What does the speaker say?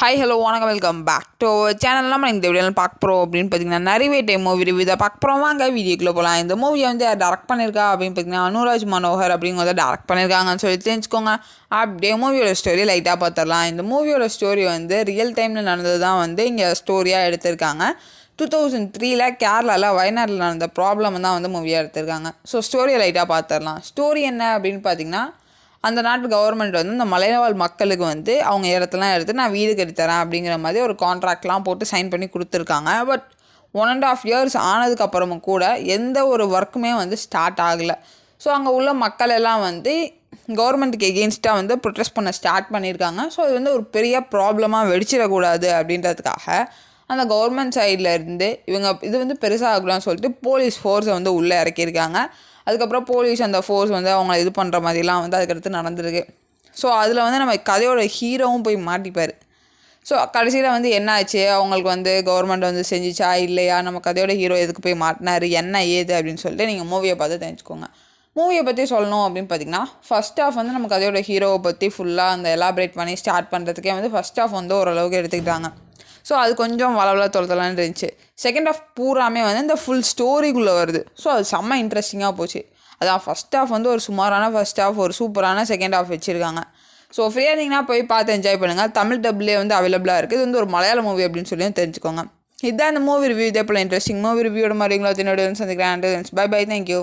Hi hello வணக்கம் welcome back to channel. நம்ம இந்த வீடியோவில் பார்க்க போகிறோம் அப்படின்னு பார்த்தீங்கன்னா நிறைய டைம் மூவி ரிவ்யூ தான் பார்க்க போகிறோம். வாங்க வீடியோக்குள்ளே போகலாம். இந்த மூவியை வந்து டேரக்ட் பண்ணியிருக்கா அப்படின்னு பார்த்தீங்கன்னா அனுராஜ் மனோகர் அப்படிங்கிறத டேரக்ட் பண்ணியிருக்காங்கன்னு சொல்லி தெரிஞ்சுக்கோங்க. அப்படியே மூவியோட ஸ்டோரி லைட்டாக பார்த்துடலாம். இந்த மூவியோட ஸ்டோரி வந்து ரியல் டைமில் நடந்தது தான் வந்து இங்கே ஸ்டோரியாக எடுத்திருக்காங்க. 2003 கேரளாவில் வயநாட்டில் நடந்த ப்ராப்ளம் தான் வந்து மூவியாக எடுத்திருக்காங்க. ஸோ ஸ்டோரியை லைட்டாக பார்த்துடலாம். ஸ்டோரி என்ன அப்படின்னு பார்த்தீங்கன்னா, அந்த நாட்டு கவர்மெண்ட் வந்து இந்த மலைவாழ் மக்களுக்கு வந்து அவங்க இடத்தெல்லாம் எடுத்து நான் வீடு கட்டித்தரேன் அப்படிங்கிற மாதிரி ஒரு கான்ட்ராக்ட்லாம் போட்டு சைன் பண்ணி கொடுத்துருக்காங்க. பட் 1.5 years ஆனதுக்கப்புறமும் கூட எந்த ஒரு ஒர்க்குமே வந்து ஸ்டார்ட் ஆகலை. ஸோ அங்கே உள்ள மக்கள் எல்லாம் வந்து கவர்மெண்ட்டுக்கு எகெயின்ஸ்டாக வந்து ப்ரொட்டஸ்ட் பண்ண ஸ்டார்ட் பண்ணியிருக்காங்க. ஸோ அது வந்து ஒரு பெரிய ப்ராப்ளமாக வெடிச்சிடக்கூடாது அப்படின்றதுக்காக அந்த கவர்மெண்ட் சைடில் இருந்து இவங்க இது வந்து பெருசாகக்கூடாதுன்னு சொல்லிட்டு போலீஸ் ஃபோர்ஸை வந்து உள்ளே இறக்கியிருக்காங்க. அதுக்கப்புறம் போலீஸ் அந்த ஃபோர்ஸ் வந்து அவங்கள இது பண்ணுற மாதிரிலாம் வந்து அதுக்கடுத்து நடந்திருக்கு. ஸோ அதில் வந்து நம்ம கதையோட ஹீரோவும் போய் மாட்டிப்பார். ஸோ கடைசியில் வந்து என்ன ஆச்சு, அவங்களுக்கு வந்து கவர்மெண்ட் வந்து செஞ்சிச்சா இல்லையா, நம்ம கதையோட ஹீரோ எதுக்கு போய் மாட்டினார், என்ன ஏது அப்படின்னு சொல்லிட்டு நீங்கள் மூவியை பார்த்து தெரிஞ்சுக்கோங்க. மூவியை பற்றி சொல்லணும் அப்படின்னு பார்த்தீங்கன்னா, ஃபஸ்ட் ஹாஃப் வந்து நம்ம கதையோட ஹீரோவை பற்றி ஃபுல்லாக அந்த எலாபரேட் பண்ணி ஸ்டார்ட் பண்ணுறதுக்கே வந்து ஃபஸ்ட் ஹாஃப் வந்து ஓரளவுக்கு எடுத்துக்கிட்டாங்க. ஸோ அது கொஞ்சம் வளவல தொலைத்தலான்னு இருந்துச்சு. செகண்ட் ஹாஃப் பூராமே வந்து இந்த ஃபுல் ஸ்டோரிக்குள்ளே வருது. ஸோ அது செம்ம இன்ட்ரெஸ்டிங்காக போச்சு. அதான் ஃபஸ்ட் ஹாஃப் வந்து ஒரு சுமாரான ஃபஸ்ட் ஹாஃப், ஒரு சூப்பரான செகண்ட் ஹாஃப் வச்சுருக்காங்க. ஸோ ஃப்ரீயாக இருந்தீங்கன்னா போய் பார்த்து என்ஜாய் பண்ணுங்கள். தமிழ் டப்லேயே வந்து அவைலபிளாக இருக்குது. இது வந்து ஒரு மலையாள மூவி அப்படின்னு சொல்லி தெரிஞ்சுக்கோங்க. இதுதான் இந்த மூவி ரிவ்யூ. இதே போல் இன்ட்ரெஸ்டிங் மூவி ரிவ்யூட மாதிரி உங்களை சந்திக்கிறேன். Bye bye, thank you.